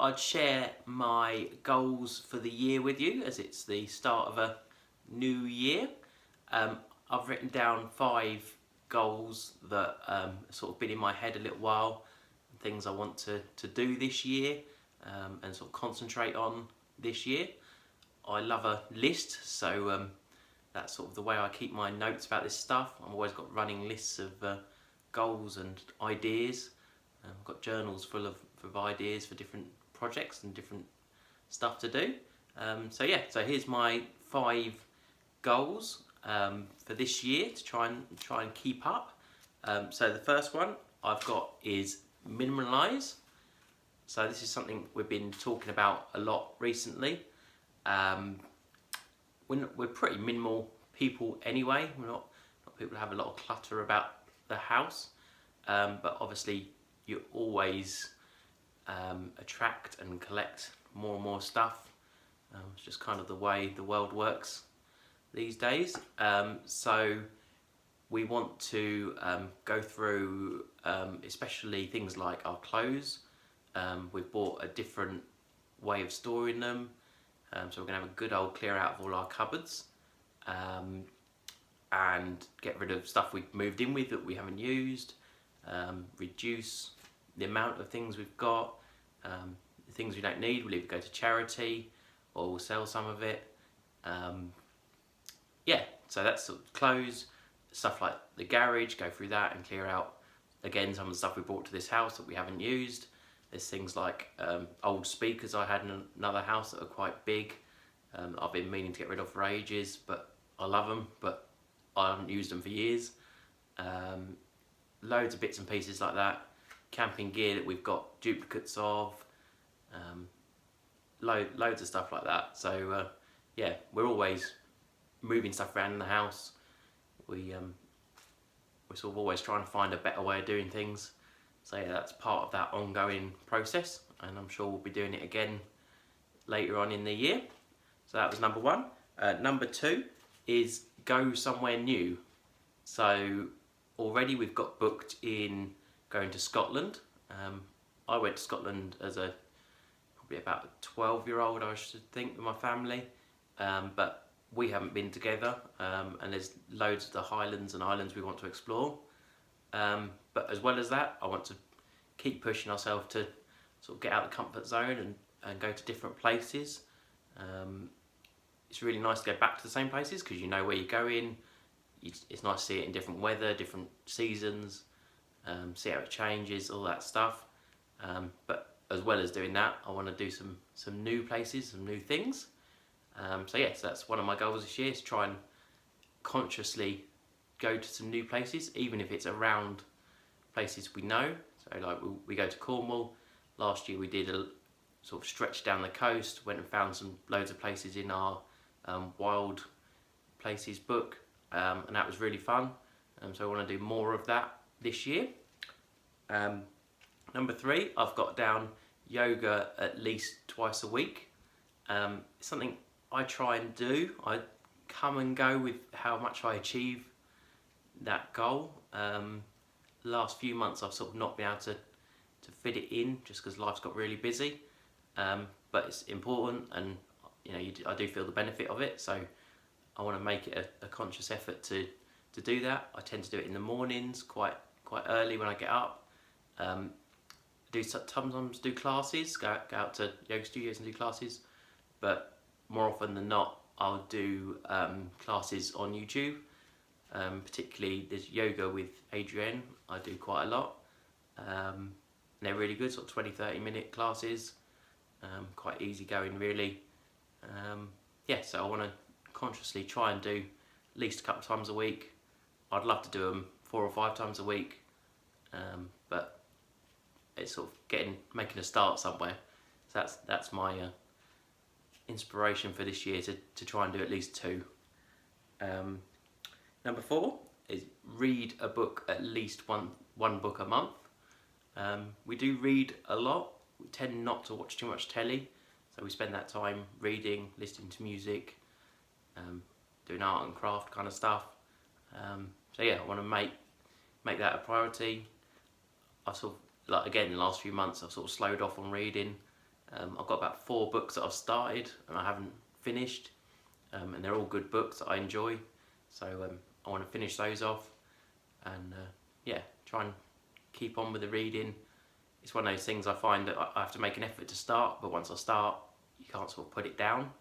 I'd share my goals for the year with you as it's the start of a new year. I've written down 5 goals that sort of been in my head a little while, things I want to do this year and sort of concentrate on this year. I love a list, so that's sort of the way I keep my notes about this stuff. I've always got running lists of goals and ideas. I've got journals full of ideas for different projects and different stuff to do. So here's my 5 goals for this year to try and keep up. So the first one I've got is minimalize. So this is something we've been talking about a lot recently. We're pretty minimal people anyway. We're not people who have a lot of clutter about the house, but obviously you always attract and collect more and more stuff. It's just kind of the way the world works these days. So we want to go through especially things like our clothes. We've bought a different way of storing them. So we're going to have a good old clear out of all our cupboards and get rid of stuff we've moved in with that we haven't used, reduce the amount of things we've got. The things we don't need, we'll either go to charity or we'll sell some of it. So that's sort of clothes, stuff like the garage, go through that and clear out again some of the stuff we brought to this house that we haven't used. There's things like old speakers I had in another house that are quite big. I've been meaning to get rid of for ages, but I love them, but I haven't used them for years. Loads of bits and pieces like that. Camping gear that we've got duplicates of. Loads of stuff like that. So we're always moving stuff around in the house. We're sort of always trying to find a better way of doing things. So that's part of that ongoing process, and I'm sure we'll be doing it again later on in the year. So that was number 1. Number 2 is go somewhere new. So already we've got booked in going to Scotland. I went to Scotland as probably about a 12-year-old, I should think, with my family. But we haven't been together, and there's loads of the Highlands and Islands we want to explore. But as well as that, I want to keep pushing ourselves to sort of get out of the comfort zone and go to different places. It's really nice to go back to the same places because you know where you're going. It's nice to see it in different weather, different seasons, see how it changes, all that stuff. But as well as doing that, I want to do some new places, some new things. So that's one of my goals this year, is try and consciously go to some new places, even if it's around places we know. So like we go to Cornwall. Last year we did a sort of stretch down the coast, went and found loads of places in our wild places book, and that was really fun. So I want to do more of that this year. Number 3, I've got down yoga at least twice a week. It's something I try and do. I come and go with how much I achieve that goal. Last few months I've sort of not been able to fit it in just because life's got really busy, but it's important, and I do feel the benefit of it, so I want to make it a conscious effort to do that. I tend to do it in the mornings quite early when I get up. Sometimes do classes, go out to yoga studios and do classes, but more often than not I'll do classes on YouTube. Particularly there's yoga with Adrienne, I do quite a lot. And they're really good, sort of 20-30 minute classes, quite easy going really. So I want to consciously try and do at least a couple of times a week. I'd love to do them 4 or 5 times a week, but it's sort of making a start somewhere. So that's my inspiration for this year, to try and do at least 2. Number 4 is read a book, at least one book a month. We do read a lot. We tend not to watch too much telly, so we spend that time reading, listening to music, doing art and craft kind of stuff. I want to make that a priority. I sort of, again, in the last few months I've sort of slowed off on reading. I've got about 4 books that I've started and I haven't finished, and they're all good books that I enjoy. So I want to finish those off, and yeah, try and keep on with the reading. It's one of those things I find that I have to make an effort to start, but once I start, you can't sort of put it down.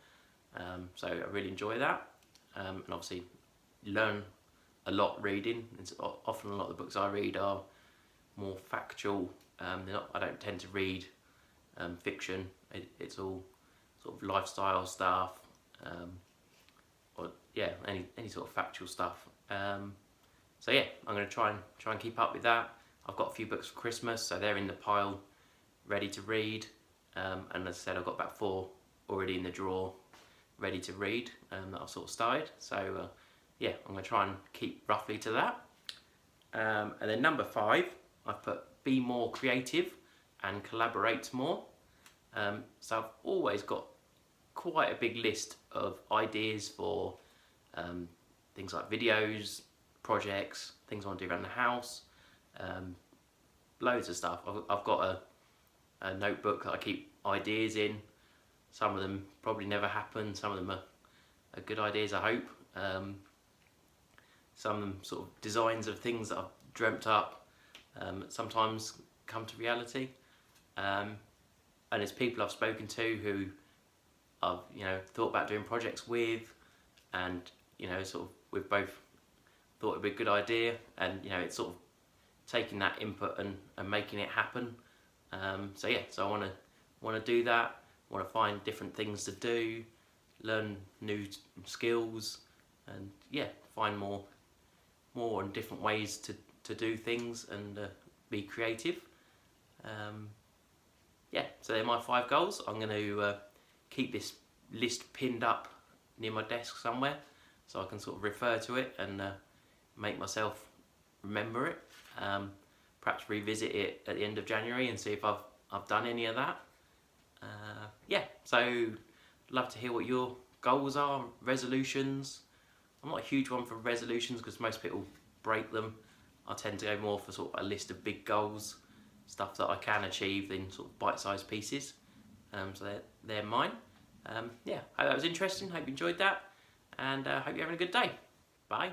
So I really enjoy that, and obviously learn a lot reading. It's often a lot of the books I read are more factual. I don't tend to read fiction. It's all sort of lifestyle stuff, or yeah, any sort of factual stuff. So yeah, I'm going to try and keep up with that. I've got a few books for Christmas, so they're in the pile, ready to read. And as I said, I've got about 4 already in the drawer, ready to read, that I've sort of started. So yeah, I'm going to try and keep roughly to that. And then number 5, I've put be more creative and collaborate more. So I've always got quite a big list of ideas for things like videos, projects, things I want to do around the house, loads of stuff. I've got a notebook that I keep ideas in. Some of them probably never happen, some of them are good ideas, I hope. Some of them sort of designs of things that I've dreamt up, sometimes come to reality. And it's people I've spoken to who I've thought about doing projects with, and sort of we've both thought it'd be a good idea, and it's sort of taking that input and making it happen. So yeah, so I want to do that. I want to find different things to do, learn new skills, and yeah, find more and different ways to do things and be creative. Yeah, so they're my 5 goals. I'm going to keep this list pinned up near my desk somewhere, so I can sort of refer to it and make myself remember it. Perhaps revisit it at the end of January and see if I've done any of that. Yeah, so love to hear what your goals are, resolutions. I'm not a huge one for resolutions because most people break them. I tend to go more for sort of a list of big goals, stuff that I can achieve in sort of bite-sized pieces. So they're mine. Yeah, hope that was interesting. Hope you enjoyed that, and hope you're having a good day. Bye.